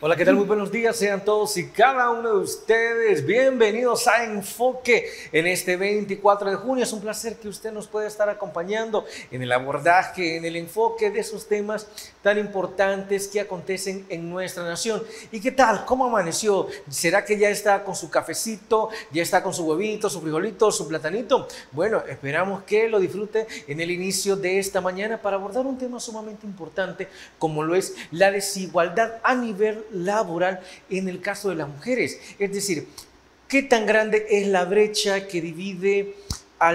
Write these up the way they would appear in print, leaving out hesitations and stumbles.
Hola, ¿qué tal? Muy buenos días, sean todos y cada uno de ustedes bienvenidos a Enfoque en este 24 de junio. Es un placer que usted nos pueda estar acompañando en el abordaje, en el enfoque de esos temas tan importantes que acontecen en nuestra nación. ¿Y qué tal? ¿Cómo amaneció? ¿Será que ya está con su cafecito, ya está con su huevito, su frijolito, su platanito? Bueno, esperamos que lo disfrute en el inicio de esta mañana para abordar un tema sumamente importante como lo es la desigualdad a nivel laboral en el caso de las mujeres. Es decir, ¿qué tan grande es la brecha que divide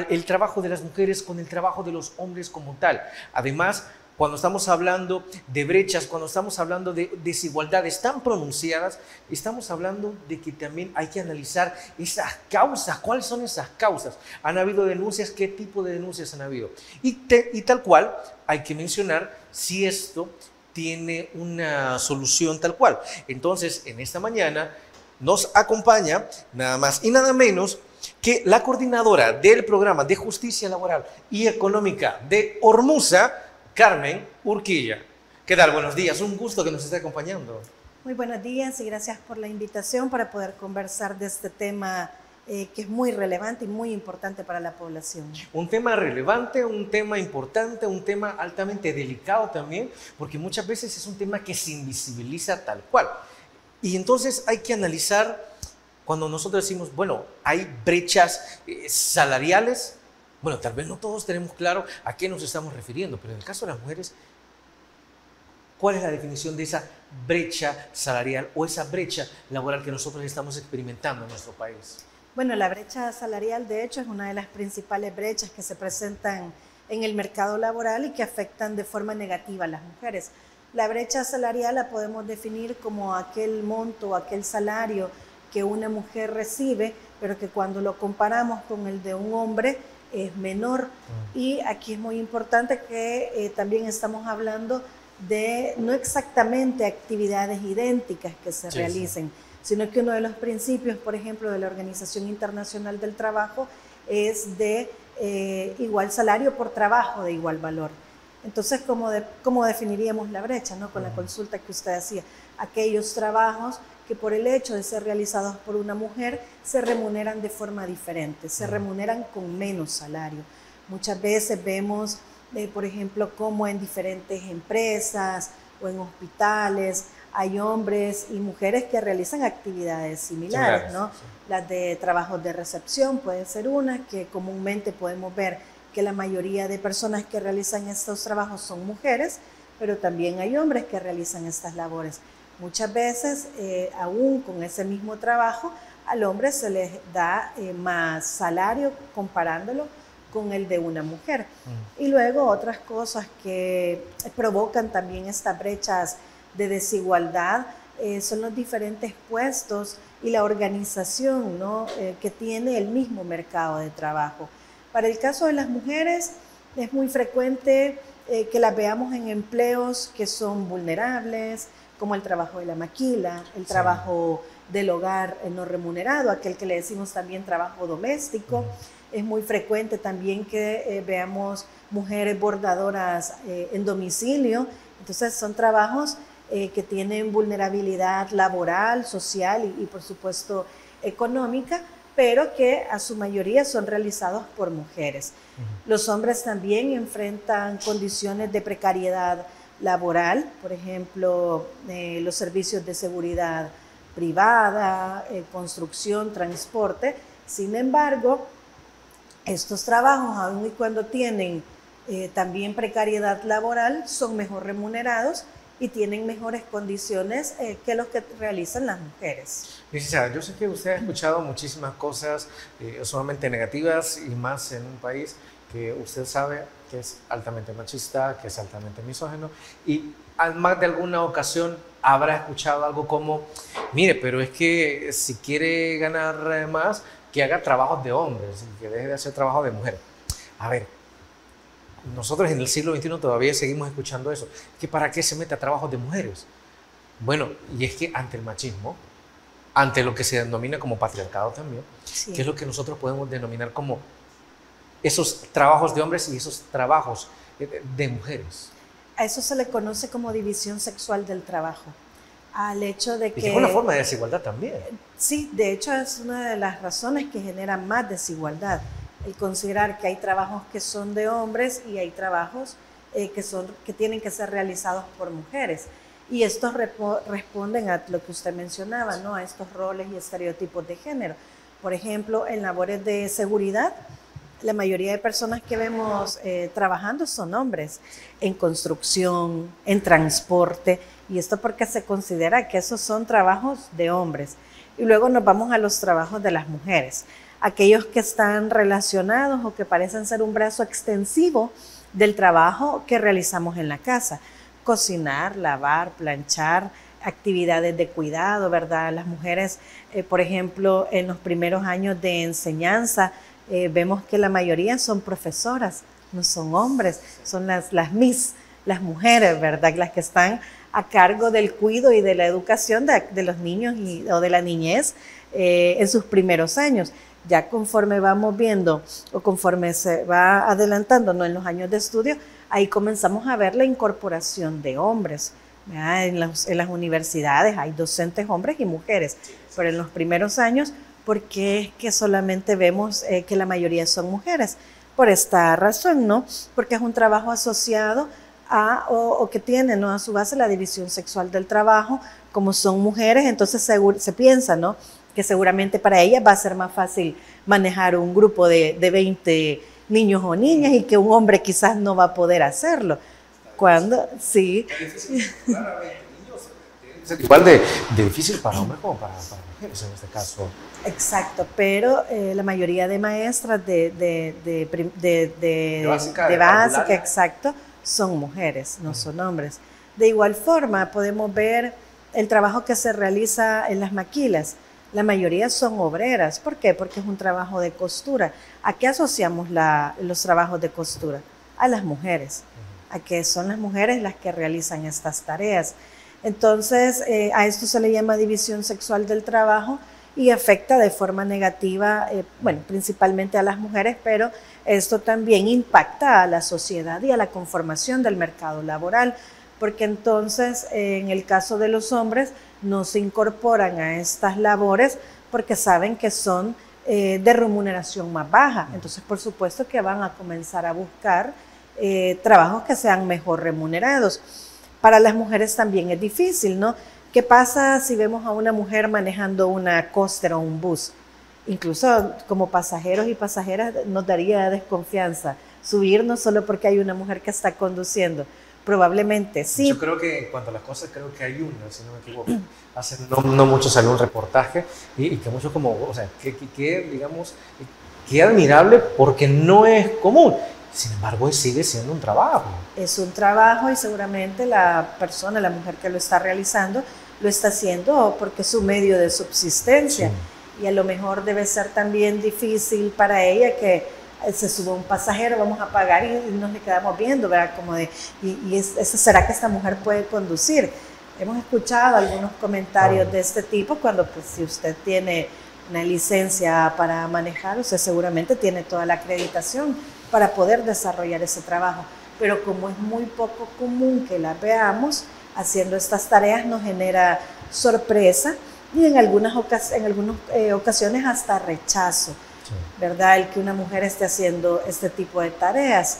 el trabajo de las mujeres con el trabajo de los hombres como tal? Además, cuando estamos hablando de brechas, cuando estamos hablando de desigualdades tan pronunciadas, estamos hablando de que también hay que analizar esas causas. ¿Cuáles son esas causas? ¿Han habido denuncias? ¿Qué tipo de denuncias han habido? Y tal cual, hay que mencionar si esto tiene una solución tal cual. Entonces, en esta mañana nos acompaña nada más y nada menos que la coordinadora del programa de justicia laboral y económica de Ormusa, Carmen Urquilla. ¿Qué tal? Buenos días, un gusto que nos esté acompañando. Muy buenos días y gracias por la invitación para poder conversar de este tema que es muy relevante y muy importante para la población. Un tema relevante, un tema importante, un tema altamente delicado también, porque muchas veces es un tema que se invisibiliza tal cual. Y entonces hay que analizar cuando nosotros decimos, bueno, hay brechas salariales. Bueno, tal vez no todos tenemos claro a qué nos estamos refiriendo, pero en el caso de las mujeres, ¿cuál es la definición de esa brecha salarial o esa brecha laboral que nosotros estamos experimentando en nuestro país? Bueno, la brecha salarial, de hecho, es una de las principales brechas que se presentan en el mercado laboral y que afectan de forma negativa a las mujeres. La brecha salarial la podemos definir como aquel monto, aquel salario que una mujer recibe, pero que cuando lo comparamos con el de un hombre es menor. Y aquí es muy importante que también estamos hablando de no exactamente actividades idénticas que se realicen, sino que uno de los principios, por ejemplo, de la Organización Internacional del Trabajo es de igual salario por trabajo de igual valor. Entonces, ¿cómo definiríamos la brecha? ¿No? Con la consulta que usted hacía, aquellos trabajos que por el hecho de ser realizados por una mujer se remuneran de forma diferente, se remuneran con menos salario. Muchas veces vemos, por ejemplo, cómo en diferentes empresas o en hospitales hay hombres y mujeres que realizan actividades similares, ¿no? Sí. Las de trabajos de recepción puede ser una, que comúnmente podemos ver que la mayoría de personas que realizan estos trabajos son mujeres, pero también hay hombres que realizan estas labores. Muchas veces, aún con ese mismo trabajo, al hombre se les da más salario comparándolo con el de una mujer. Y luego otras cosas que provocan también estas brechas de desigualdad son los diferentes puestos y la organización, ¿no? Que tiene el mismo mercado de trabajo. Para el caso de las mujeres es muy frecuente que las veamos en empleos que son vulnerables, como el trabajo de la maquila, el trabajo del hogar no remunerado, aquel que le decimos también trabajo doméstico. Es muy frecuente también que veamos mujeres bordadoras en domicilio. Entonces son trabajos que tienen vulnerabilidad laboral, social y por supuesto económica, pero que a su mayoría son realizados por mujeres. Los hombres también enfrentan condiciones de precariedad laboral, por ejemplo, los servicios de seguridad privada, construcción, transporte. Sin embargo, estos trabajos, aun y cuando tienen también precariedad laboral, son mejor remunerados y tienen mejores condiciones que los que realizan las mujeres. Licenciada, yo sé que usted ha escuchado muchísimas cosas sumamente negativas y más en un país que usted sabe que es altamente machista, que es altamente misógino y más de alguna ocasión habrá escuchado algo como, mire, pero es que si quiere ganar más, que haga trabajos de hombres y que deje de hacer trabajo de mujer. A ver, nosotros en el siglo XXI todavía seguimos escuchando eso, que para qué se mete a trabajos de mujeres. Bueno, y es que ante el machismo, ante lo que se denomina como patriarcado también, que es lo que nosotros podemos denominar como esos trabajos de hombres y esos trabajos de mujeres. A eso se le conoce como división sexual del trabajo. al hecho de Y que... es una forma de desigualdad también. Sí, de hecho es una de las razones que genera más desigualdad, el considerar que hay trabajos que son de hombres y hay trabajos que tienen que ser realizados por mujeres. Y estos responden a lo que usted mencionaba, ¿no? A estos roles y estereotipos de género. Por ejemplo, en labores de seguridad, la mayoría de personas que vemos trabajando son hombres, en construcción, en transporte, y esto porque se considera que esos son trabajos de hombres. Y luego nos vamos a los trabajos de las mujeres, aquellos que están relacionados o que parecen ser un brazo extensivo del trabajo que realizamos en la casa. Cocinar, lavar, planchar, actividades de cuidado, ¿verdad? Las mujeres, por ejemplo, en los primeros años de enseñanza, vemos que la mayoría son profesoras, no son hombres, son las Miss, las mujeres, ¿verdad? Las que están a cargo del cuidado y de la educación de los niños o de la niñez en sus primeros años. Ya conforme vamos viendo o conforme se va adelantando, ¿no?, en los años de estudio, ahí comenzamos a ver la incorporación de hombres. En las universidades hay docentes hombres y mujeres, pero en los primeros años, ¿por qué es que solamente vemos que la mayoría son mujeres? Por esta razón, ¿no? Porque es un trabajo asociado o que tiene, ¿no?, a su base la división sexual del trabajo. Como son mujeres, entonces se piensa, ¿no?, que seguramente para ellas va a ser más fácil manejar un grupo de 20 niños o niñas y que un hombre quizás no va a poder hacerlo. Cuando, sí. Igual de difícil para hombres como para mujeres en este caso. Exacto, pero la mayoría de maestras de básica, exacto, son mujeres, no son hombres. De igual forma, podemos ver el trabajo que se realiza en las maquilas. La mayoría son obreras. ¿Por qué? Porque es un trabajo de costura. ¿A qué asociamos los trabajos de costura? A las mujeres, a que son las mujeres las que realizan estas tareas. Entonces, a esto se le llama división sexual del trabajo y afecta de forma negativa, bueno, principalmente a las mujeres, pero esto también impacta a la sociedad y a la conformación del mercado laboral, porque entonces, en el caso de los hombres, no se incorporan a estas labores porque saben que son de remuneración más baja. Entonces, por supuesto que van a comenzar a buscar trabajos que sean mejor remunerados. Para las mujeres también es difícil, ¿no? ¿Qué pasa si vemos a una mujer manejando una coaster o un bus? Incluso como pasajeros y pasajeras nos daría desconfianza subirnos solo porque hay una mujer que está conduciendo. Probablemente sí. Yo creo que en cuanto a las cosas, creo que hay una, si no me equivoco. Hace no mucho salió un reportaje y que mucho como, o sea, digamos, que admirable porque no es común. Sin embargo, sigue siendo un trabajo. Es un trabajo y seguramente la persona, la mujer que lo está realizando, lo está haciendo porque es su medio de subsistencia. Sí. Y a lo mejor debe ser también difícil para ella que se suba un pasajero, vamos a pagar y nos le quedamos viendo, ¿verdad? Como de, ¿será que esta mujer puede conducir? Hemos escuchado algunos comentarios de este tipo cuando, pues, si usted tiene una licencia para manejar, usted seguramente tiene toda la acreditación para poder desarrollar ese trabajo. Pero como es muy poco común que la veamos haciendo estas tareas, nos genera sorpresa y en algunas ocasiones hasta rechazo, sí, ¿verdad? El que una mujer esté haciendo este tipo de tareas.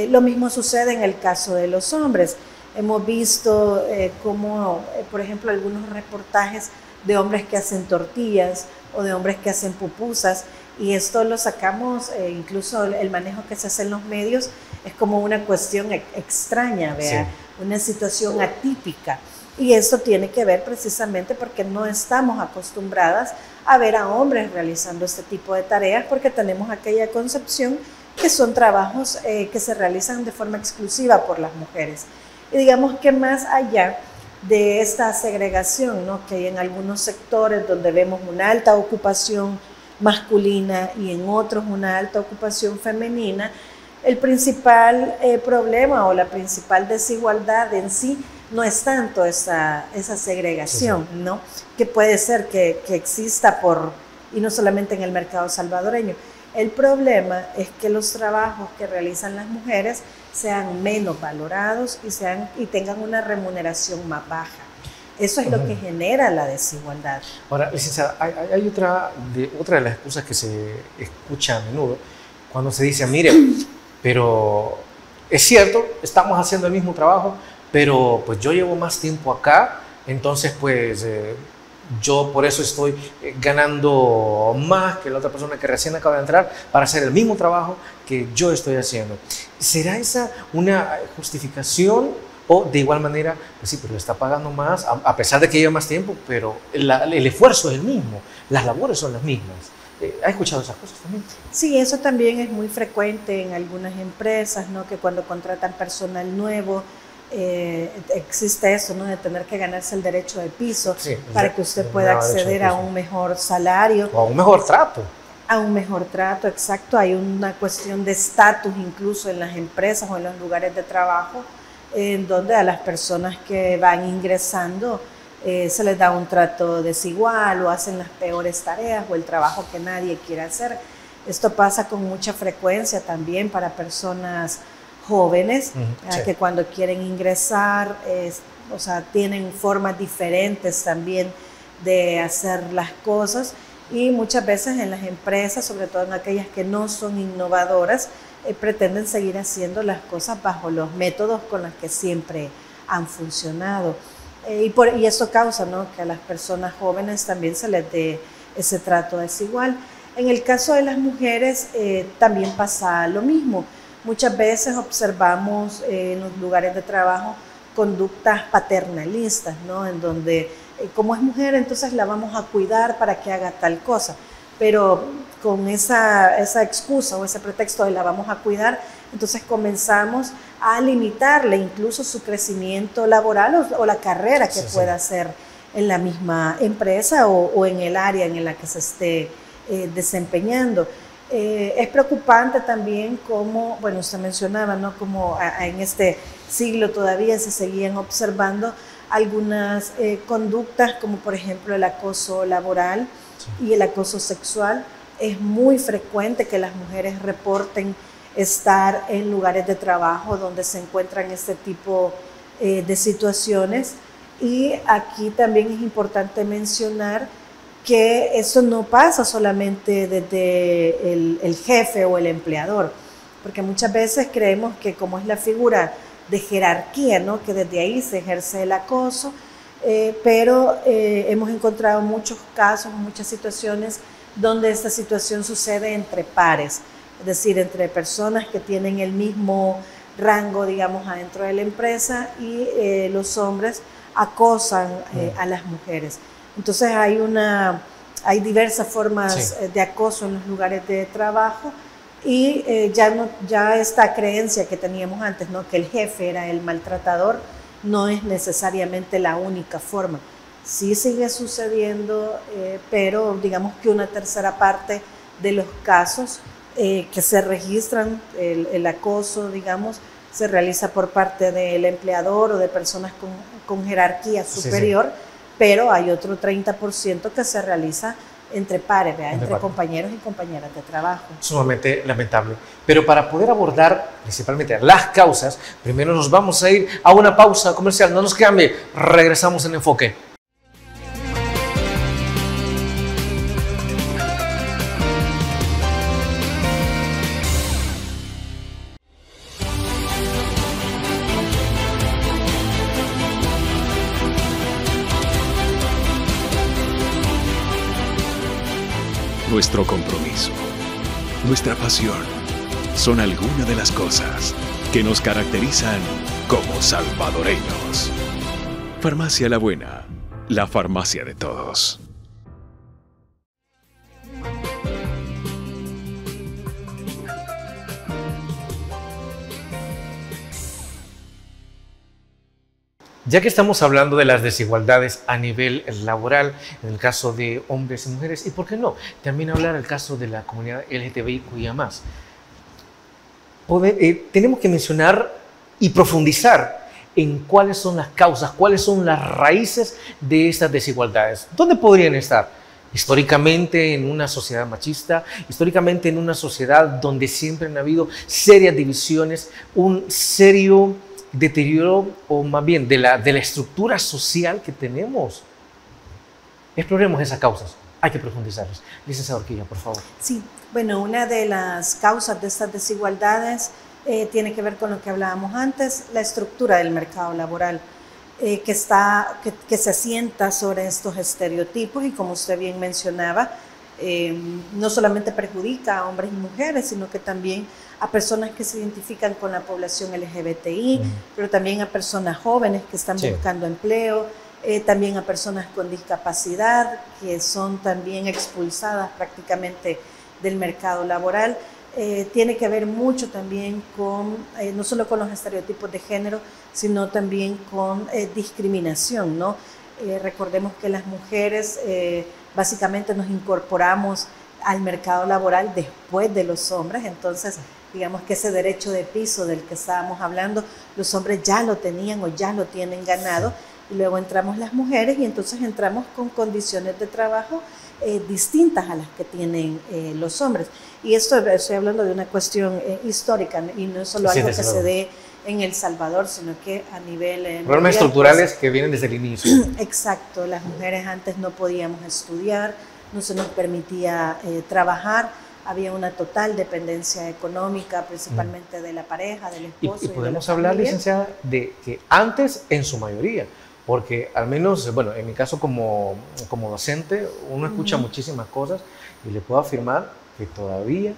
Lo mismo sucede en el caso de los hombres. Hemos visto como, por ejemplo, algunos reportajes de hombres que hacen tortillas o de hombres que hacen pupusas, y esto lo sacamos, incluso el manejo que se hace en los medios es como una cuestión extraña, ¿verdad? Sí. Una situación atípica. Y esto tiene que ver precisamente porque no estamos acostumbradas a ver a hombres realizando este tipo de tareas, porque tenemos aquella concepción que son trabajos que se realizan de forma exclusiva por las mujeres. Y digamos que más allá de esta segregación, ¿no?, que hay en algunos sectores donde vemos una alta ocupación masculina y en otros una alta ocupación femenina, el principal problema o la principal desigualdad en sí no es tanto esa segregación, sí, ¿no?, que puede ser que exista y no solamente en el mercado salvadoreño. El problema es que los trabajos que realizan las mujeres sean menos valorados y tengan una remuneración más baja. Eso es lo que genera la desigualdad. Ahora, licenciada, hay otra de las excusas que se escucha a menudo cuando se dice, mire, pero es cierto, estamos haciendo el mismo trabajo, pero pues yo llevo más tiempo acá, entonces pues yo por eso estoy ganando más que la otra persona que recién acaba de entrar para hacer el mismo trabajo que yo estoy haciendo. ¿Será esa una justificación? O de igual manera, pues sí, pero le está pagando más, a pesar de que lleva más tiempo, pero el esfuerzo es el mismo, las labores son las mismas. ¿Has escuchado esas cosas también? Sí, eso también es muy frecuente en algunas empresas, ¿no? Que cuando contratan personal nuevo, existe eso, ¿no? De tener que ganarse el derecho de piso, sí, para que usted pueda acceder a un mejor salario. O a un mejor trato. A un mejor trato, exacto. Hay una cuestión de estatus incluso en las empresas o en los lugares de trabajo, en donde a las personas que van ingresando se les da un trato desigual o hacen las peores tareas o el trabajo que nadie quiere hacer. Esto pasa con mucha frecuencia también para personas jóvenes, sí, que cuando quieren ingresar, o sea, tienen formas diferentes también de hacer las cosas, y muchas veces en las empresas, sobre todo en aquellas que no son innovadoras, pretenden seguir haciendo las cosas bajo los métodos con los que siempre han funcionado. Y eso causa, ¿no?, que a las personas jóvenes también se les dé ese trato desigual. En el caso de las mujeres también pasa lo mismo. Muchas veces observamos en los lugares de trabajo conductas paternalistas, ¿no?, en donde como es mujer entonces la vamos a cuidar para que haga tal cosa. Pero con esa excusa o ese pretexto de la vamos a cuidar, entonces comenzamos a limitarle incluso su crecimiento laboral o la carrera que pueda hacer en la misma empresa o en el área en la que se esté desempeñando. Es preocupante también como, bueno, usted mencionaba, ¿no?, como en este siglo todavía se seguían observando algunas conductas como por ejemplo el acoso laboral y el acoso sexual. Es muy frecuente que las mujeres reporten estar en lugares de trabajo donde se encuentran este tipo de situaciones, y aquí también es importante mencionar que eso no pasa solamente desde el jefe o el empleador, porque muchas veces creemos que como es la figura de jerarquía, ¿no?, que desde ahí se ejerce el acoso, pero hemos encontrado muchos casos, muchas situaciones donde esta situación sucede entre pares, es decir, entre personas que tienen el mismo rango, digamos, adentro de la empresa, y los hombres acosan a las mujeres. Entonces hay diversas formas de acoso en los lugares de trabajo, y ya esta creencia que teníamos antes, ¿no?, que el jefe era el maltratador, no es necesariamente la única forma. Sí sigue sucediendo, pero digamos que una tercera parte de los casos que se registran, el acoso, digamos, se realiza por parte del empleador o de personas con jerarquía superior, pero hay otro 30% que se realiza entre pares, entre compañeros y compañeras de trabajo. Sumamente lamentable. Pero para poder abordar principalmente las causas, primero nos vamos a ir a una pausa comercial. No nos cambie, regresamos en Enfoque. Nuestro compromiso, nuestra pasión, son algunas de las cosas que nos caracterizan como salvadoreños. Farmacia La Buena, la farmacia de todos. Ya que estamos hablando de las desigualdades a nivel laboral, en el caso de hombres y mujeres, y por qué no, también hablar del caso de la comunidad LGTBIQIA+, tenemos que mencionar y profundizar en cuáles son las causas, cuáles son las raíces de estas desigualdades. ¿Dónde podrían estar? Históricamente en una sociedad machista, históricamente en una sociedad donde siempre han habido serias divisiones, un serio deterioro, o más bien de la estructura social que tenemos. Exploremos esas causas, hay que profundizarlas. Licenciada Horquilla, por favor. Sí, bueno, una de las causas de estas desigualdades tiene que ver con lo que hablábamos antes, la estructura del mercado laboral, que se asienta sobre estos estereotipos y, como usted bien mencionaba, no solamente perjudica a hombres y mujeres, sino que también a personas que se identifican con la población LGBTI, pero también a personas jóvenes que están buscando empleo, también a personas con discapacidad que son también expulsadas prácticamente del mercado laboral. Tiene que ver mucho también con, no solo con los estereotipos de género, sino también con discriminación, ¿no? Recordemos que las mujeres básicamente nos incorporamos al mercado laboral después de los hombres, entonces digamos que ese derecho de piso del que estábamos hablando, los hombres ya lo tenían o ya lo tienen ganado, y luego entramos las mujeres y entonces entramos con condiciones de trabajo distintas a las que tienen los hombres. Y esto estoy hablando de una cuestión histórica, y no es solo algo que se dé en El Salvador, sino que a nivel problemas estructurales que vienen desde el inicio. Exacto, las mujeres antes no podíamos estudiar, no se nos permitía trabajar, había una total dependencia económica, principalmente de la pareja, del esposo. Y podemos hablar, licenciada, de que antes, en su mayoría, porque al menos, bueno, en mi caso como docente, uno escucha muchísimas cosas y le puedo afirmar que todavía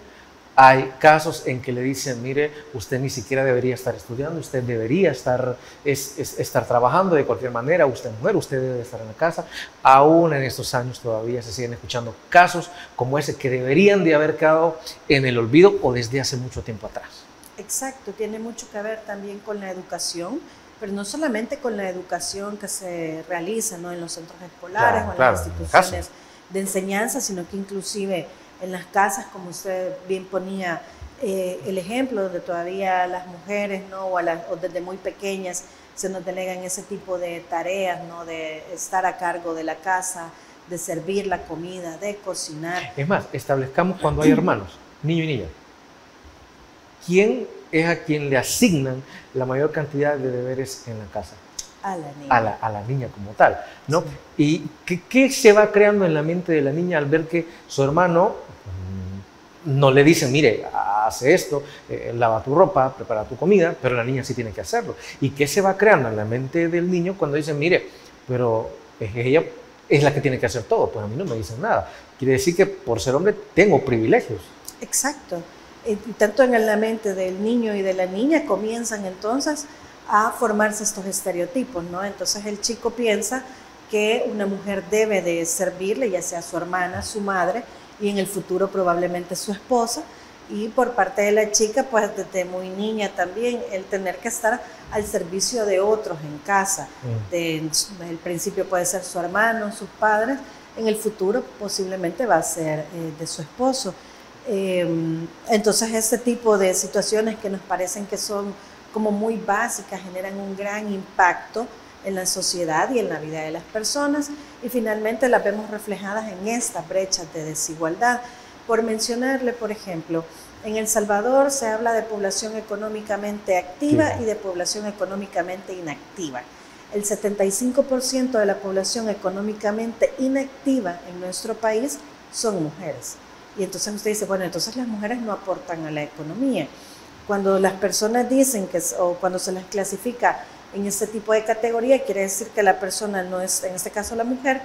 hay casos en que le dicen, mire, usted ni siquiera debería estar estudiando, usted debería estar trabajando de cualquier manera, usted es mujer, usted debe estar en la casa. Aún en estos años todavía se siguen escuchando casos como ese que deberían de haber quedado en el olvido o desde hace mucho tiempo atrás. Exacto, tiene mucho que ver también con la educación, pero no solamente con la educación que se realiza, ¿no?, en los centros escolares o en las instituciones de enseñanza, sino que inclusive en las casas, como usted bien ponía el ejemplo, donde todavía las mujeres, ¿no?, o desde muy pequeñas se nos delegan ese tipo de tareas, ¿no?, de estar a cargo de la casa, de servir la comida, de cocinar. Es más, establezcamos cuando hay hermanos, niño y niña. ¿Quién es a quien le asignan la mayor cantidad de deberes en la casa? A la niña. A la niña como tal, ¿no? Sí. ¿Y qué se va creando en la mente de la niña al ver que su hermano no le dice, mire, hace esto, lava tu ropa, prepara tu comida, pero la niña sí tiene que hacerlo? ¿Y qué se va creando en la mente del niño cuando dice, mire, pero ella es la que tiene que hacer todo? Pues a mí no me dicen nada. Quiere decir que por ser hombre tengo privilegios. Exacto. Y tanto en la mente del niño y de la niña comienzan entonces a formarse estos estereotipos, ¿no? Entonces el chico piensa que una mujer debe de servirle, ya sea su hermana, su madre, y en el futuro probablemente su esposa, y por parte de la chica, pues desde muy niña también, el tener que estar al servicio de otros en casa. En el principio puede ser su hermano, sus padres, en el futuro posiblemente va a ser de su esposo. Entonces este tipo de situaciones que nos parecen que son como muy básicas generan un gran impacto en la sociedad y en la vida de las personas, y finalmente las vemos reflejadas en estas brechas de desigualdad. Por mencionarle, por ejemplo, en El Salvador se habla de población económicamente activa y de población económicamente inactiva. El 75% de la población económicamente inactiva en nuestro país son mujeres. Y entonces usted dice, bueno, entonces las mujeres no aportan a la economía. Cuando las personas dicen o cuando se las clasifica en este tipo de categoría, quiere decir que la persona no es, en este caso la mujer,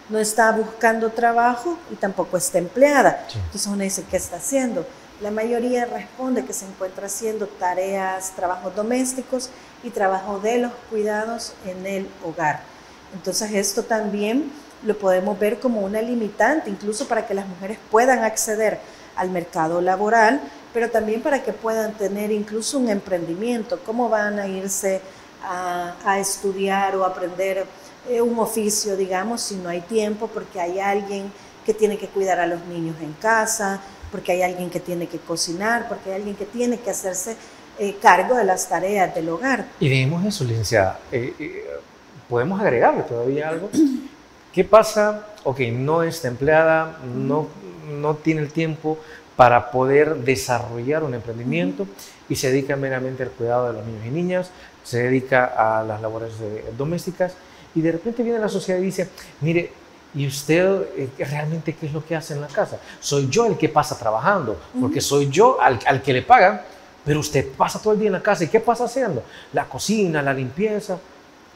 no está buscando trabajo y tampoco está empleada. Sí. Entonces uno dice, ¿qué está haciendo? La mayoría responde que se encuentra haciendo tareas, trabajos domésticos y trabajo de los cuidados en el hogar. Entonces esto también lo podemos ver como una limitante, incluso para que las mujeres puedan acceder al mercado laboral, pero también para que puedan tener incluso un emprendimiento. ¿Cómo van a irse a estudiar o aprender un oficio, digamos, si no hay tiempo, porque hay alguien que tiene que cuidar a los niños en casa, porque hay alguien que tiene que cocinar, porque hay alguien que tiene que hacerse cargo de las tareas del hogar? Y digamos eso, licenciada, ¿podemos agregarle todavía algo? ¿Qué pasa? Ok, no está empleada, no tiene el tiempo para poder desarrollar un emprendimiento y se dedica meramente al cuidado de los niños y niñas. se dedica a las labores domésticas y de repente viene la sociedad y dice, mire, ¿y usted realmente qué es lo que hace en la casa? Soy yo el que pasa trabajando, porque soy yo al que le pagan, pero usted pasa todo el día en la casa. ¿Y qué pasa haciendo? La cocina, la limpieza.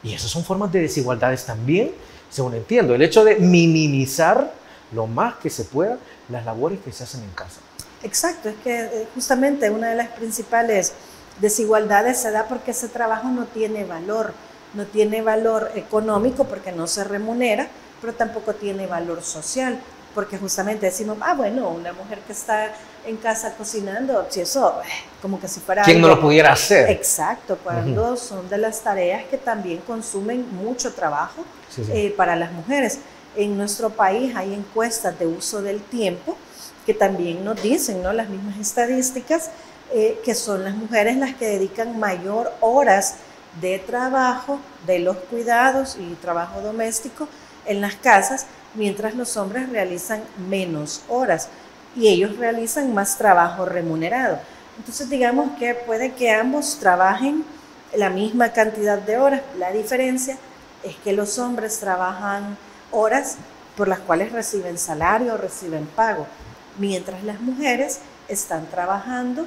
Y esas son formas de desigualdades también, según entiendo. El hecho de minimizar lo más que se pueda las labores que se hacen en casa. Exacto, es que justamente una de las principales desigualdades se da porque ese trabajo no tiene valor económico porque no se remunera, pero tampoco tiene valor social, porque justamente decimos, bueno, una mujer que está en casa cocinando, si eso, como que si fuera ¿Quién algo, no lo pudiera hacer? Exacto, cuando son de las tareas que también consumen mucho trabajo para las mujeres. En nuestro país hay encuestas de uso del tiempo que también nos dicen, ¿no?, las mismas estadísticas, que son las mujeres las que dedican mayor horas de trabajo, de los cuidados y trabajo doméstico en las casas, mientras los hombres realizan menos horas y ellos realizan más trabajo remunerado. Entonces digamos que puede que ambos trabajen la misma cantidad de horas. La diferencia es que los hombres trabajan horas por las cuales reciben salario o reciben pago, mientras las mujeres están trabajando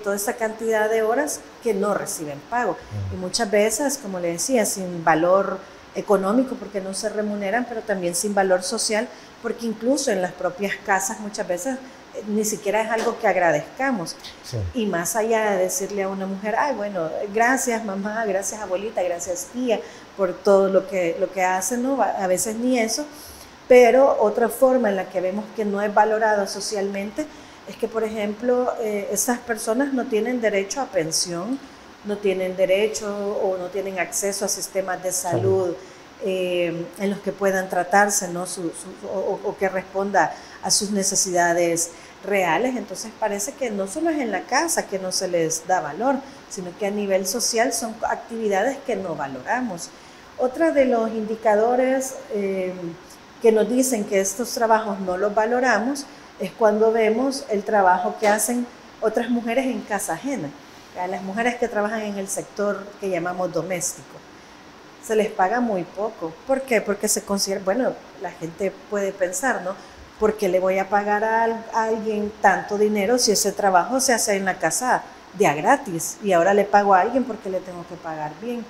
toda esa cantidad de horas que no reciben pago. Y muchas veces, como le decía, sin valor económico porque no se remuneran, pero también sin valor social, porque incluso en las propias casas muchas veces ni siquiera es algo que agradezcamos. Sí. Y más allá de decirle a una mujer, bueno, gracias mamá, gracias abuelita, gracias tía, por todo lo que hacen, ¿no? A veces ni eso, pero otra forma en la que vemos que no es valorado socialmente es que, por ejemplo, esas personas no tienen derecho a pensión, no tienen derecho o no tienen acceso a sistemas de salud en los que puedan tratarse, ¿no? o que responda a sus necesidades reales. Entonces parece que no solo es en la casa que no se les da valor, sino que a nivel social son actividades que no valoramos. Otra de los indicadores que nos dicen que estos trabajos no los valoramos es cuando vemos el trabajo que hacen otras mujeres en casa ajena. Las mujeres que trabajan en el sector que llamamos doméstico, se les paga muy poco. ¿Por qué? Porque se considera, bueno, la gente puede pensar, ¿no? ¿Por qué le voy a pagar a alguien tanto dinero si ese trabajo se hace en la casa de a gratis? Y ahora le pago a alguien porque le tengo que pagar bien.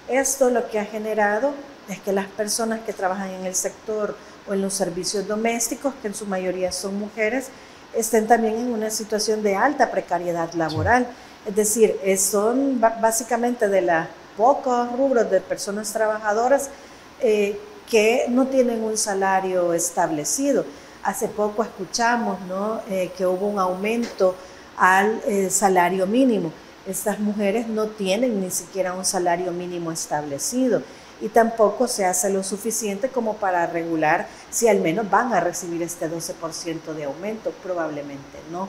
Esto lo que ha generado es que las personas que trabajan en el sector o en los servicios domésticos, que en su mayoría son mujeres, estén también en una situación de alta precariedad laboral. Es decir, son básicamente de los pocos rubros de personas trabajadoras que no tienen un salario establecido. Hace poco escuchamos, ¿no?, que hubo un aumento al salario mínimo. Estas mujeres no tienen ni siquiera un salario mínimo establecido y tampoco se hace lo suficiente como para regular si al menos van a recibir este 12% de aumento. Probablemente no,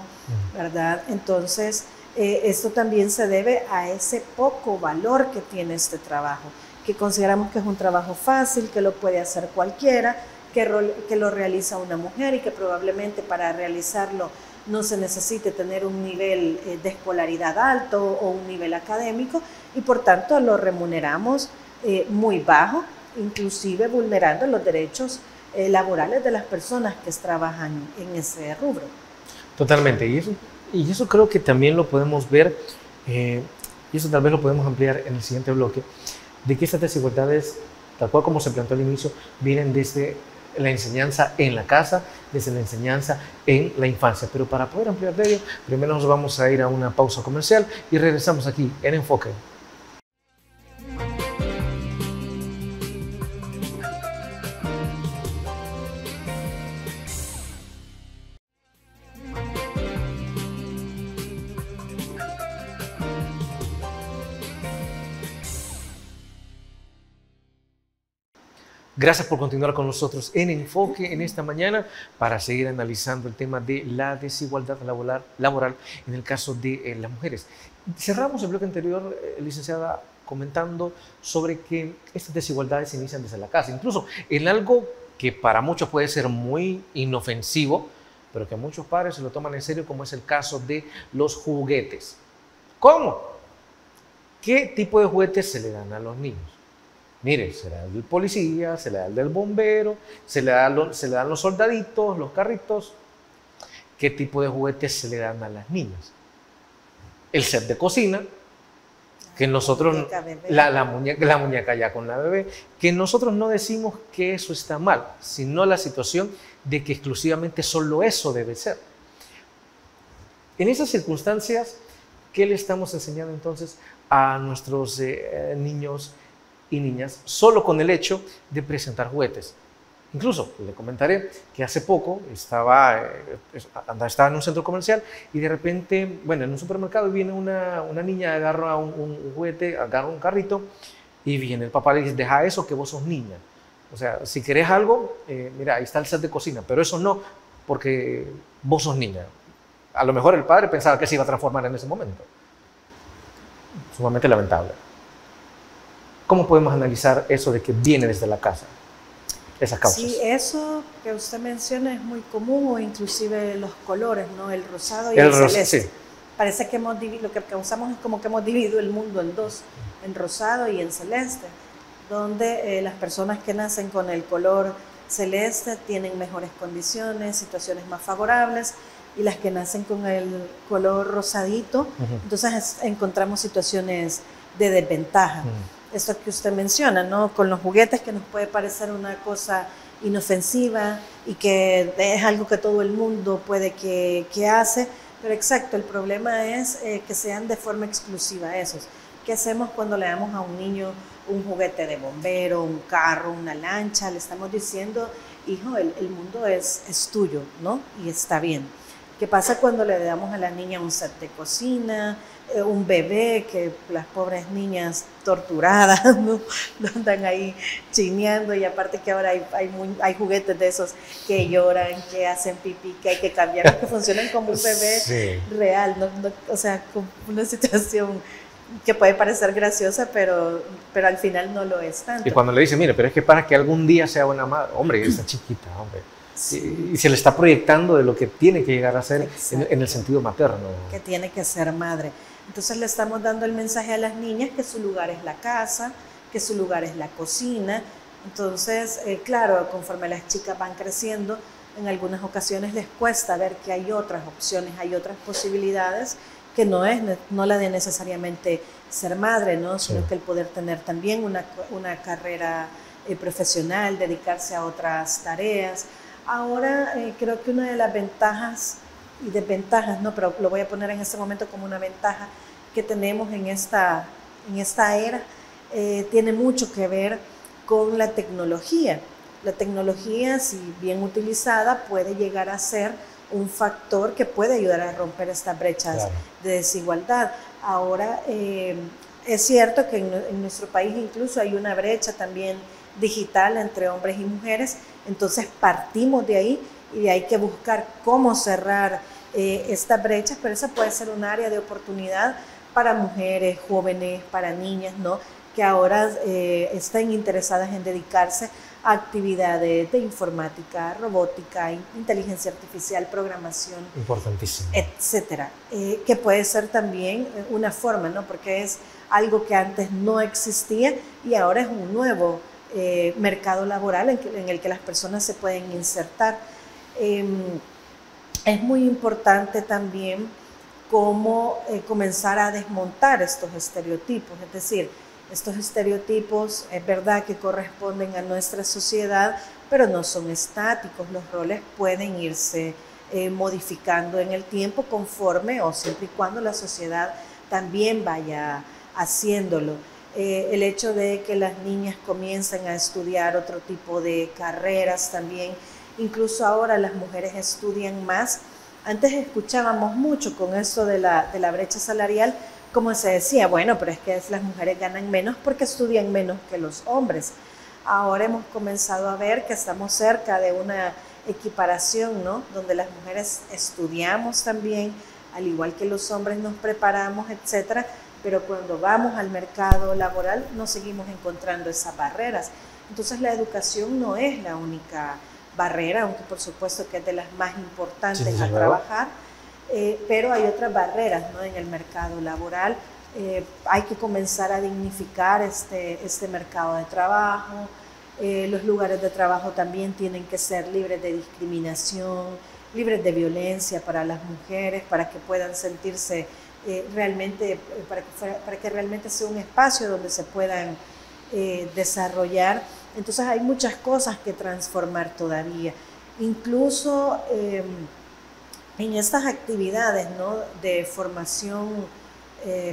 ¿verdad? Entonces, esto también se debe a ese poco valor que tiene este trabajo, que consideramos que es un trabajo fácil, que lo puede hacer cualquiera, que lo realiza una mujer y que probablemente para realizarlo no se necesite tener un nivel de escolaridad alto o un nivel académico y por tanto lo remuneramos muy bajo, inclusive vulnerando los derechos laborales de las personas que trabajan en ese rubro. Totalmente, y eso creo que también lo podemos ver, y eso tal vez lo podemos ampliar en el siguiente bloque, de que estas desigualdades, tal cual como se planteó al inicio, vienen desde la enseñanza en la casa, desde la enseñanza en la infancia. Pero para poder ampliar de ello, primero nos vamos a ir a una pausa comercial y regresamos aquí en Enfoque. Gracias por continuar con nosotros en Enfoque en esta mañana para seguir analizando el tema de la desigualdad laboral en el caso de las mujeres. Cerramos el bloque anterior, licenciada, comentando sobre que estas desigualdades se inician desde la casa, incluso en algo que para muchos puede ser muy inofensivo, pero que muchos padres se lo toman en serio, como es el caso de los juguetes. ¿Cómo? ¿Qué tipo de juguetes se le dan a los niños? Mire, se le da el del policía, se le da el del bombero, se le dan los soldaditos, los carritos. ¿Qué tipo de juguetes se le dan a las niñas? El set de cocina, que nosotros, la muñeca ya con la bebé, que nosotros no decimos que eso está mal, sino la situación de que exclusivamente solo eso debe ser. En esas circunstancias, ¿qué le estamos enseñando entonces a nuestros niños y niñas solo con el hecho de presentar juguetes? Incluso le comentaré que hace poco estaba en un centro comercial y de repente, bueno, en un supermercado viene una niña, agarra un juguete, agarra un carrito y viene el papá y le dice, deja eso que vos sos niña. O sea, si querés algo, mira, ahí está el set de cocina, pero eso no, porque vos sos niña. A lo mejor el padre pensaba que se iba a transformar en ese momento. Sumamente lamentable. ¿Cómo podemos analizar eso de que viene desde la casa? Esas causas. Sí, eso que usted menciona es muy común, o inclusive los colores, ¿no? El rosado y el celeste. Sí. Parece que lo que causamos es como que hemos dividido el mundo en dos, en rosado y en celeste, donde las personas que nacen con el color celeste tienen mejores condiciones, situaciones más favorables, y las que nacen con el color rosadito, entonces encontramos situaciones de desventaja. Esto que usted menciona, ¿no? Con los juguetes, que nos puede parecer una cosa inofensiva y que es algo que todo el mundo puede que hace, pero exacto, el problema es que sean de forma exclusiva esos. ¿Qué hacemos cuando le damos a un niño un juguete de bombero, un carro, una lancha? Le estamos diciendo, hijo, el mundo es tuyo, ¿no? Y está bien. ¿Qué pasa cuando le damos a la niña un set de cocina, un bebé, que las pobres niñas torturadas, ¿no? Lo andan ahí chineando, y aparte que ahora hay juguetes de esos que lloran, que hacen pipí, que hay que cambiar, que funcionan como un bebé real, o sea, con una situación que puede parecer graciosa, pero al final no lo es tanto. Y cuando le dicen, mire, pero es que para que algún día sea buena madre, hombre, está chiquita, hombre. Sí. Y se le está proyectando de lo que tiene que llegar a ser en el sentido materno. Que tiene que ser madre. Entonces le estamos dando el mensaje a las niñas que su lugar es la casa, que su lugar es la cocina. Entonces, claro, conforme las chicas van creciendo, en algunas ocasiones les cuesta ver que hay otras opciones, hay otras posibilidades, que no la de necesariamente ser madre, ¿no? Sino que el poder tener también una carrera profesional, dedicarse a otras tareas. Ahora creo que una de las ventajas y desventajas, ¿no? Pero lo voy a poner en este momento como una ventaja que tenemos en esta era, tiene mucho que ver con la tecnología. La tecnología, si bien utilizada, puede llegar a ser un factor que puede ayudar a romper estas brechas de desigualdad. Ahora, es cierto que en nuestro país incluso hay una brecha también digital entre hombres y mujeres, entonces partimos de ahí y hay que buscar cómo cerrar estas brechas, pero esa puede ser un área de oportunidad para mujeres, jóvenes, para niñas, ¿no? Que ahora estén interesadas en dedicarse a actividades de informática, robótica, inteligencia artificial, programación, importantísimo, etcétera, que puede ser también una forma, ¿no? Porque es algo que antes no existía y ahora es un nuevo mercado laboral en el que las personas se pueden insertar. Es muy importante también cómo comenzar a desmontar estos estereotipos, es decir, estos estereotipos es verdad que corresponden a nuestra sociedad, pero no son estáticos, los roles pueden irse modificando en el tiempo conforme o siempre y cuando la sociedad también vaya haciéndolo. El hecho de que las niñas comiencen a estudiar otro tipo de carreras también, incluso ahora las mujeres estudian más. Antes escuchábamos mucho con esto de la brecha salarial, como se decía, bueno, pero es que las mujeres ganan menos porque estudian menos que los hombres. Ahora hemos comenzado a ver que estamos cerca de una equiparación, ¿no? Donde las mujeres estudiamos también, al igual que los hombres nos preparamos, etcétera, pero cuando vamos al mercado laboral no seguimos encontrando esas barreras. Entonces la educación no es la única barrera, aunque por supuesto que es de las más importantes a trabajar, pero hay otras barreras, ¿no? En el mercado laboral, hay que comenzar a dignificar este mercado de trabajo. Los lugares de trabajo también tienen que ser libres de discriminación, libres de violencia para las mujeres, para que puedan sentirse realmente, para que realmente sea un espacio donde se puedan desarrollar. Entonces hay muchas cosas que transformar todavía. Incluso en estas actividades, ¿no?, de formación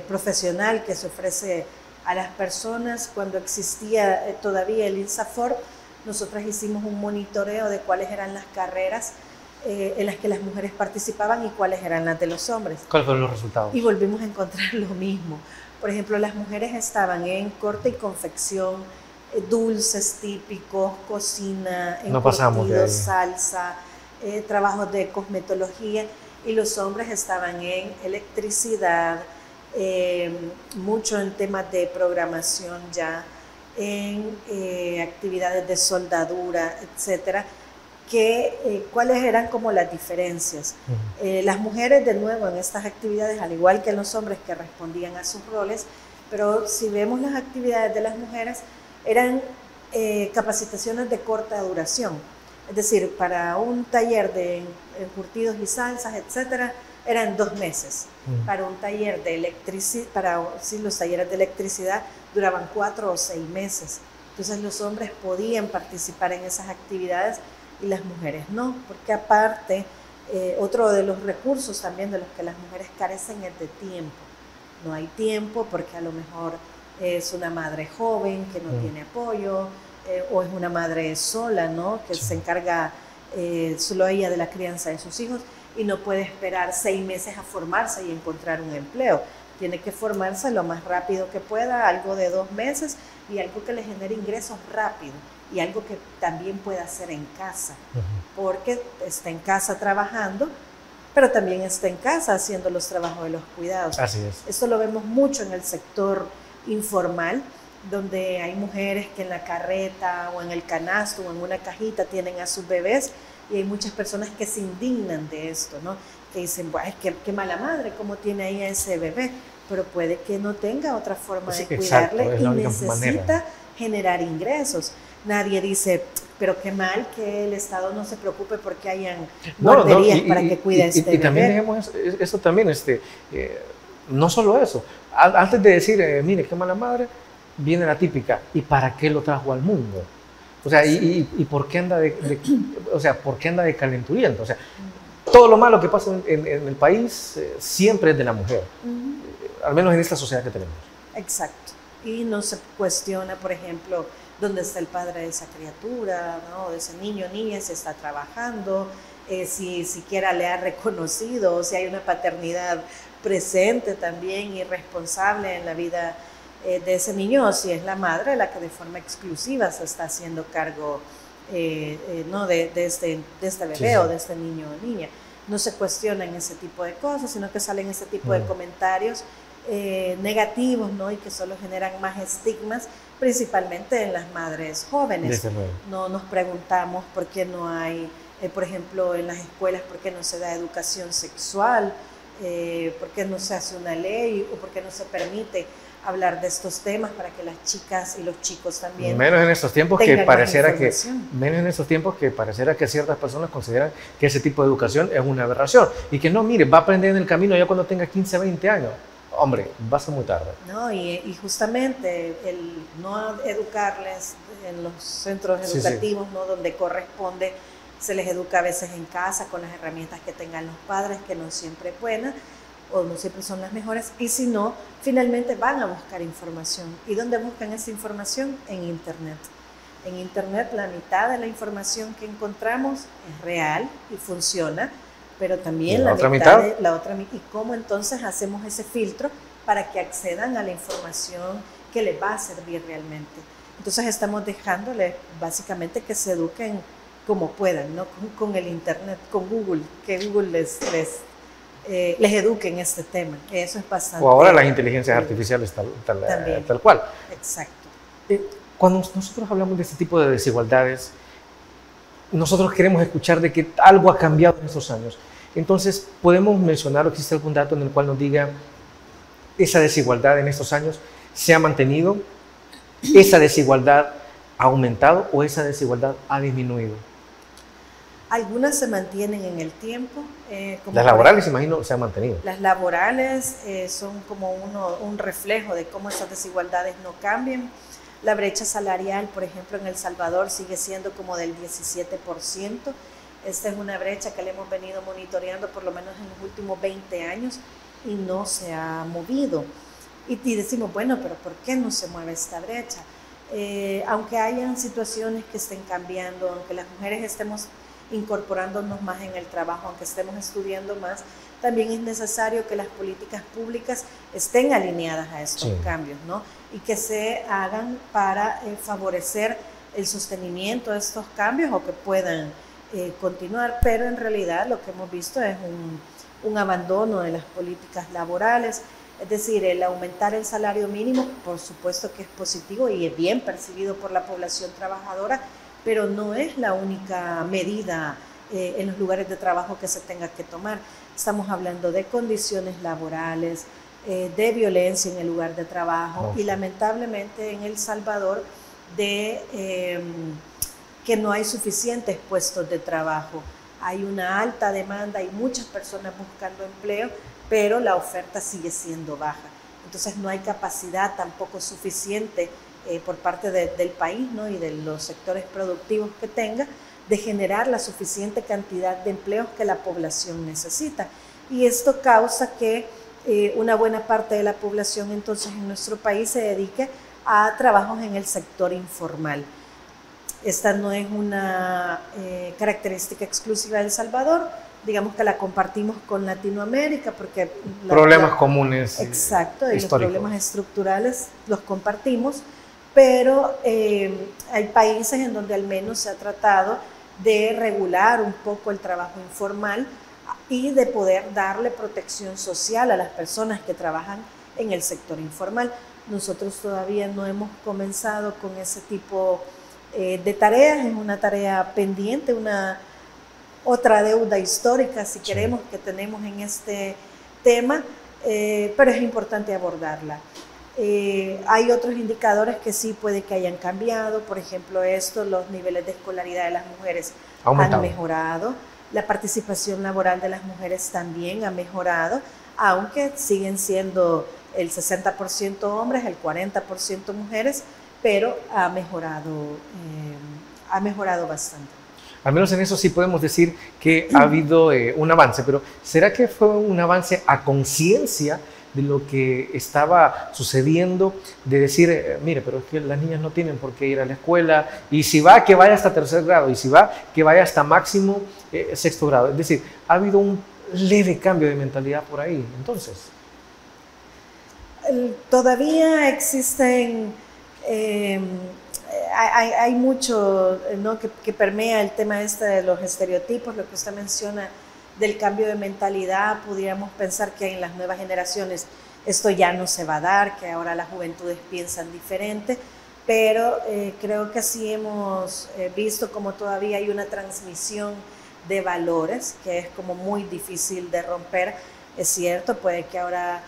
profesional que se ofrece a las personas, cuando existía todavía el INSAFORP, nosotras hicimos un monitoreo de cuáles eran las carreras en las que las mujeres participaban y cuáles eran las de los hombres. ¿Cuáles fueron los resultados? Y volvimos a encontrar lo mismo. Por ejemplo, las mujeres estaban en corte y confección, dulces típicos, cocina, encurtidos, salsa, trabajos de cosmetología, y los hombres estaban en electricidad, mucho en temas de programación ya, en actividades de soldadura, etcétera. ¿Cuáles eran como las diferencias? Las mujeres, de nuevo, en estas actividades, al igual que los hombres que respondían a sus roles, pero si vemos las actividades de las mujeres, eran capacitaciones de corta duración. Es decir, para un taller de encurtidos y salsas, etcétera, eran 2 meses. Para un taller de electricidad, los talleres de electricidad duraban 4 o 6 meses. Entonces los hombres podían participar en esas actividades y las mujeres no, porque aparte, otro de los recursos también de los que las mujeres carecen es de tiempo. No hay tiempo porque a lo mejor es una madre joven que no tiene apoyo, o es una madre sola, ¿no?, que se encarga solo ella de la crianza de sus hijos y no puede esperar 6 meses a formarse y encontrar un empleo. Tiene que formarse lo más rápido que pueda, algo de 2 meses, y algo que le genere ingresos rápido, y algo que también pueda hacer en casa, porque está en casa trabajando, pero también está en casa haciendo los trabajos de los cuidados. Así es. Esto lo vemos mucho en el sector informal, donde hay mujeres que en la carreta o en el canasto o en una cajita tienen a sus bebés, y hay muchas personas que se indignan de esto, ¿no?, que dicen, qué mala madre, cómo tiene ahí a ese bebé, pero puede que no tenga otra forma de cuidarle, y necesita generar ingresos. Nadie dice, pero qué mal que el Estado no se preocupe porque hayan guarderías para que cuide a este bebé. Y también digamos eso también, no solo eso. Antes de decir, mire, qué mala madre, viene la típica, ¿y para qué lo trajo al mundo? O sea, sí. y ¿por qué anda ¿por qué anda de calenturiento? O sea, todo lo malo que pasa en el país siempre es de la mujer, al menos en esta sociedad que tenemos. Exacto. Y no se cuestiona, por ejemplo, dónde está el padre de esa criatura, ¿no?, de ese niño o niña, si está trabajando, si siquiera le ha reconocido, si hay una paternidad presente también y responsable en la vida de ese niño, o si es la madre la que de forma exclusiva se está haciendo cargo ¿no?, de este bebé, sí, o de este niño o niña. No se cuestionan ese tipo de cosas, sino que salen ese tipo de comentarios negativos, ¿no?, y que solo generan más estigmas, principalmente en las madres jóvenes. No nos preguntamos por qué no hay, por ejemplo, en las escuelas, por qué no se da educación sexual, por qué no se hace una ley, o por qué no se permite hablar de estos temas para que las chicas y los chicos también menos en estos tiempos que pareciera que ciertas personas consideran que ese tipo de educación es una aberración y que no, mire, va a aprender en el camino ya cuando tenga 15, 20 años. Hombre, va a ser muy tarde. No, y justamente el no educarles en los centros educativos, sí, ¿no?, donde corresponde, se les educa a veces en casa con las herramientas que tengan los padres, que no siempre es buena, o no siempre son las mejores, y si no, finalmente van a buscar información. ¿Y dónde buscan esa información? En Internet. En Internet la mitad de la información que encontramos es real y funciona, pero también la otra mitad. ¿Y cómo entonces hacemos ese filtro para que accedan a la información que les va a servir realmente? Entonces estamos dejándoles básicamente que se eduquen como puedan, ¿no?, con el Internet, con Google, que Google les eduque en este tema. Eso es bastante... O ahora las inteligencias artificiales tal cual. Exacto. Cuando nosotros hablamos de este tipo de desigualdades, nosotros queremos escuchar de que algo ha cambiado en estos años. Entonces, ¿podemos mencionar o existe algún dato en el cuál nos diga esa desigualdad en estos años se ha mantenido, esa desigualdad ha aumentado o esa desigualdad ha disminuido. Algunas se mantienen en el tiempo. Las laborales, imagino, se han mantenido. Las laborales son como un reflejo de cómo esas desigualdades no cambian. La brecha salarial, por ejemplo, en El Salvador sigue siendo como del 17%. Esta es una brecha que le hemos venido monitoreando por lo menos en los últimos 20 años y no se ha movido. Y decimos, bueno, pero ¿por qué no se mueve esta brecha? Aunque hayan situaciones que estén cambiando, aunque las mujeres estemos incorporándonos más en el trabajo, aunque estemos estudiando más, también es necesario que las políticas públicas estén alineadas a estos cambios, ¿no? Y que se hagan para favorecer el sostenimiento de estos cambios o que puedan continuar, pero en realidad lo que hemos visto es un abandono de las políticas laborales, es decir, el aumentar el salario mínimo, por supuesto que es positivo y es bien percibido por la población trabajadora, pero no es la única medida en los lugares de trabajo que se tenga que tomar. Estamos hablando de condiciones laborales, de violencia en el lugar de trabajo y lamentablemente en El Salvador de que no hay suficientes puestos de trabajo. Hay una alta demanda, hay muchas personas buscando empleo, pero la oferta sigue siendo baja. Entonces no hay capacidad tampoco suficiente por parte del país, ¿no? Y de los sectores productivos que tenga, de generar la suficiente cantidad de empleos que la población necesita. Y esto causa que una buena parte de la población entonces en nuestro país se dedique a trabajos en el sector informal. Esta no es una característica exclusiva de El Salvador, digamos que la compartimos con Latinoamérica porque... Problemas comunes. Exacto, y los problemas estructurales los compartimos, pero hay países en donde al menos se ha tratado de regular un poco el trabajo informal y de poder darle protección social a las personas que trabajan en el sector informal. Nosotros todavía no hemos comenzado con ese tipo de tareas, es una tarea pendiente, otra deuda histórica, si queremos, que tenemos en este tema, pero es importante abordarla. Hay otros indicadores que sí puede que hayan cambiado, por ejemplo los niveles de escolaridad de las mujeres han mejorado, la participación laboral de las mujeres también ha mejorado, aunque siguen siendo el 60% hombres, el 40% mujeres, pero ha mejorado bastante. Al menos en eso sí podemos decir que ha habido un avance, pero ¿será que fue un avance a conciencia de lo que estaba sucediendo? De decir, mire, pero es que las niñas no tienen por qué ir a la escuela, y si va, que vaya hasta tercer grado, y si va, que vaya hasta máximo sexto grado. Es decir, ha habido un leve cambio de mentalidad por ahí, entonces. Todavía existen... hay mucho, ¿no? que permea el tema de los estereotipos, lo que usted menciona del cambio de mentalidad. Pudiéramos pensar que en las nuevas generaciones esto ya no se va a dar, que ahora las juventudes piensan diferente, pero creo que sí hemos visto como todavía hay una transmisión de valores que es como muy difícil de romper. Es cierto, puede que ahora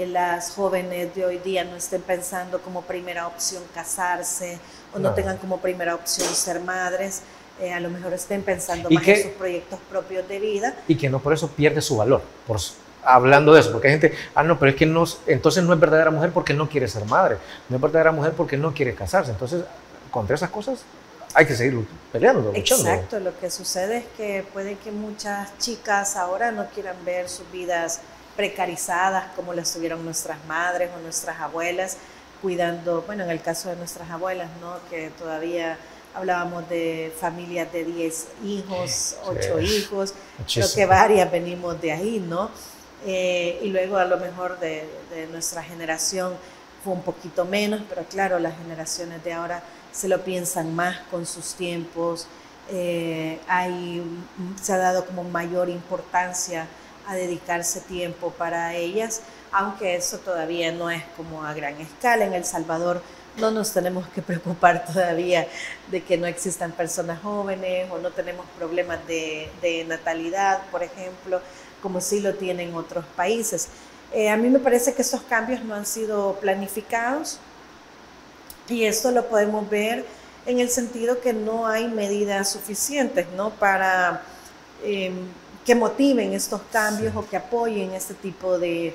las jóvenes de hoy día no estén pensando como primera opción casarse o no tengan como primera opción ser madres, a lo mejor estén pensando más en sus proyectos propios de vida. Y que no por eso pierde su valor, hablando de eso, porque hay gente, no, pero es que entonces no es verdadera mujer porque no quiere ser madre, no es verdadera mujer porque no quiere casarse. Entonces, contra esas cosas hay que seguir peleando, luchando. Exacto, lo que sucede es que puede que muchas chicas ahora no quieran ver sus vidas precarizadas como las tuvieron nuestras madres o nuestras abuelas, cuidando, bueno, en el caso de nuestras abuelas, ¿no? Que todavía hablábamos de familias de 10 hijos, 8 hijos, muchísimo. Creo que varias venimos de ahí, ¿no? Y luego a lo mejor de nuestra generación fue un poquito menos, pero claro, las generaciones de ahora se lo piensan más con sus tiempos, se ha dado como mayor importancia a dedicarse tiempo para ellas, aunque eso todavía no es como a gran escala. En El Salvador no nos tenemos que preocupar todavía de que no existan personas jóvenes o no tenemos problemas de natalidad, por ejemplo, como sí lo tienen otros países. A mí me parece que estos cambios no han sido planificados y esto lo podemos ver en el sentido que no hay medidas suficientes, ¿no?, para que motiven estos cambios, sí, o que apoyen este tipo de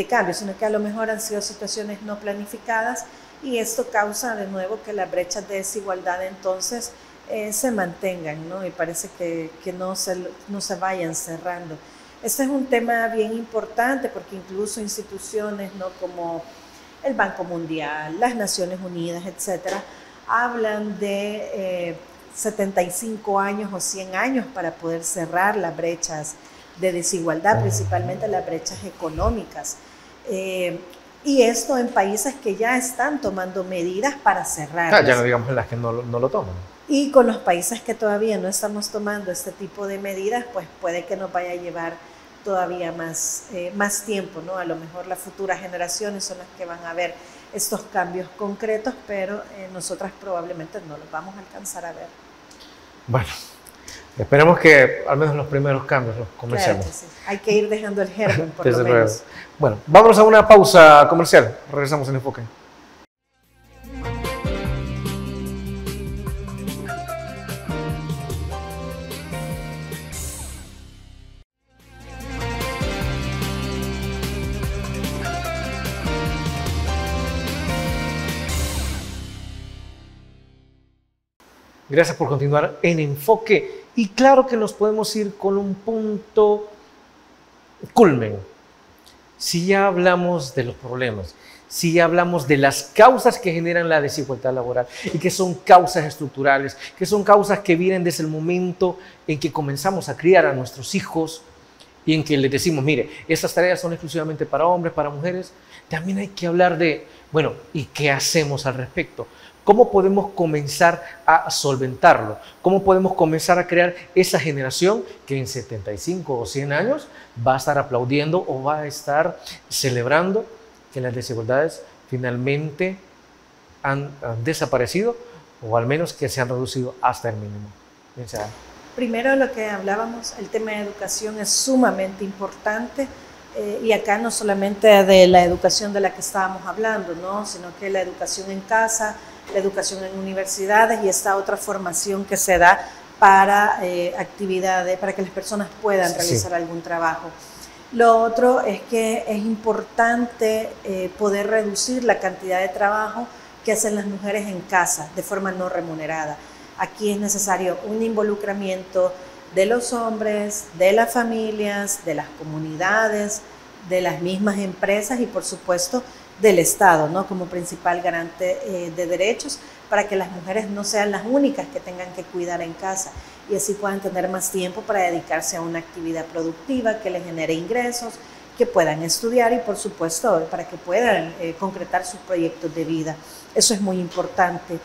cambios, sino que a lo mejor han sido situaciones no planificadas y esto causa de nuevo que las brechas de desigualdad entonces se mantengan, ¿no?, y parece que no se vayan cerrando. Este es un tema bien importante porque incluso instituciones, ¿no?, como el Banco Mundial, las Naciones Unidas, etcétera, hablan de 75 años o 100 años para poder cerrar las brechas de desigualdad, principalmente las brechas económicas. Y esto en países que ya están tomando medidas para cerrarlas. Ya no digamos las que no lo toman. Y con los países que todavía no estamos tomando este tipo de medidas, pues puede que nos vaya a llevar todavía más tiempo, ¿no? A lo mejor las futuras generaciones son las que van a ver estos cambios concretos, pero nosotras probablemente no los vamos a alcanzar a ver. Bueno, esperemos que al menos los primeros cambios los comencemos. Claro que sí. Hay que ir dejando el germen, por lo menos. Bueno, vámonos a una pausa comercial. Regresamos en Enfoque. Gracias por continuar en Enfoque. Y claro que nos podemos ir con un punto culmen. Si ya hablamos de los problemas, si ya hablamos de las causas que generan la desigualdad laboral y que son causas estructurales, que son causas que vienen desde el momento en que comenzamos a criar a nuestros hijos y en que les decimos, mire, estas tareas son exclusivamente para hombres, para mujeres, también hay que hablar de, bueno, ¿y qué hacemos al respecto? ¿Cómo podemos comenzar a solventarlo? ¿Cómo podemos comenzar a crear esa generación que en 75 o 100 años va a estar aplaudiendo o va a estar celebrando que las desigualdades finalmente han desaparecido o al menos que se han reducido hasta el mínimo? Primero, lo que hablábamos, el tema de educación es sumamente importante. Y acá no solamente de la educación de la que estábamos hablando, ¿no?, sino que la educación en casa, la educación en universidades y esta otra formación que se da para actividades, para que las personas puedan realizar algún trabajo. Lo otro es que es importante poder reducir la cantidad de trabajo que hacen las mujeres en casa de forma no remunerada. Aquí es necesario un involucramiento de los hombres, de las familias, de las comunidades, de las mismas empresas y por supuesto del Estado, ¿no?, como principal garante de derechos, para que las mujeres no sean las únicas que tengan que cuidar en casa y así puedan tener más tiempo para dedicarse a una actividad productiva que les genere ingresos, que puedan estudiar y por supuesto para que puedan concretar sus proyectos de vida. Eso es muy importante.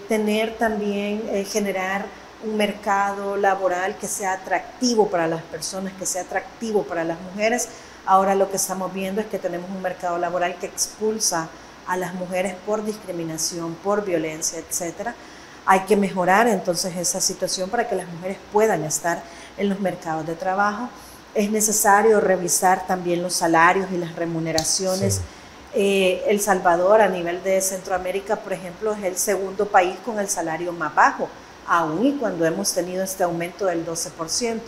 Tener también, generar un mercado laboral que sea atractivo para las personas, que sea atractivo para las mujeres. Ahora lo que estamos viendo es que tenemos un mercado laboral que expulsa a las mujeres por discriminación, por violencia, etc. Hay que mejorar entonces esa situación para que las mujeres puedan estar en los mercados de trabajo. Es necesario revisar también los salarios y las remuneraciones. Sí. El Salvador a nivel de Centroamérica, por ejemplo, es el segundo país con el salario más bajo, aún y cuando hemos tenido este aumento del 12%.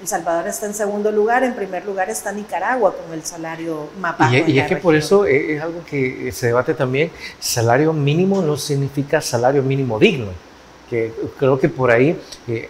El Salvador está en segundo lugar, en primer lugar está Nicaragua con el salario más bajo. Y es que por eso es algo que se debate también, salario mínimo no significa salario mínimo digno, que creo que por ahí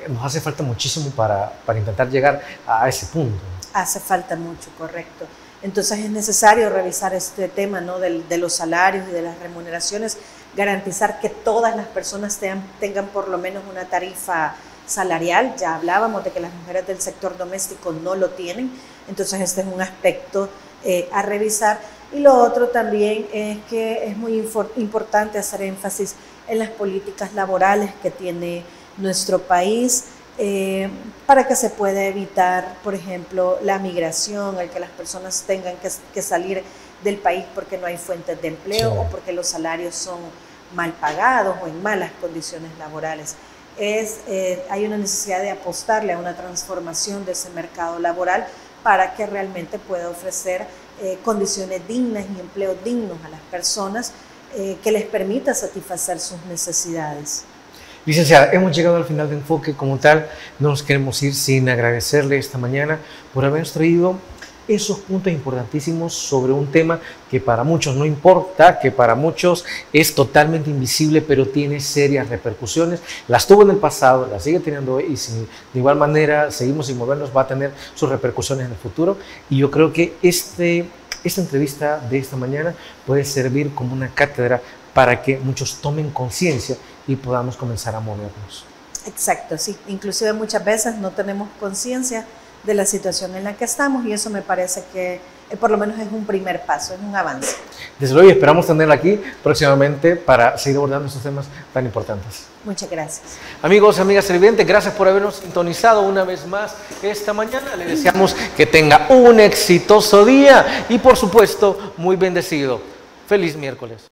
nos hace falta muchísimo para intentar llegar a ese punto. Hace falta mucho, correcto. Entonces es necesario revisar este tema, ¿no?, de los salarios y de las remuneraciones, garantizar que todas las personas tengan por lo menos una tarifa salarial. Ya hablábamos de que las mujeres del sector doméstico no lo tienen, entonces este es un aspecto a revisar. Y lo otro también es que es muy importante hacer énfasis en las políticas laborales que tiene nuestro país, para que se pueda evitar, por ejemplo, la migración, el que las personas tengan que salir del país porque no hay fuentes de empleo, sí, o porque los salarios son mal pagados o en malas condiciones laborales. Hay una necesidad de apostarle a una transformación de ese mercado laboral para que realmente pueda ofrecer condiciones dignas y empleos dignos a las personas que les permita satisfacer sus necesidades. Licenciada, hemos llegado al final de Enfoque. Como tal, no nos queremos ir sin agradecerle esta mañana por habernos traído esos puntos importantísimos sobre un tema que para muchos no importa, que para muchos es totalmente invisible, pero tiene serias repercusiones. Las tuvo en el pasado, las sigue teniendo hoy, y si de igual manera seguimos sin movernos, va a tener sus repercusiones en el futuro. Y yo creo que esta entrevista de esta mañana puede servir como una cátedra para que muchos tomen conciencia y podamos comenzar a movernos. Exacto, sí. Inclusive muchas veces no tenemos conciencia de la situación en la que estamos, y eso me parece que por lo menos es un primer paso, es un avance. Desde luego, esperamos tenerla aquí próximamente para seguir abordando estos temas tan importantes. Muchas gracias. Amigos, amigas televidentes, gracias por habernos sintonizado una vez más esta mañana. Le deseamos que tenga un exitoso día y, por supuesto, muy bendecido. Feliz miércoles.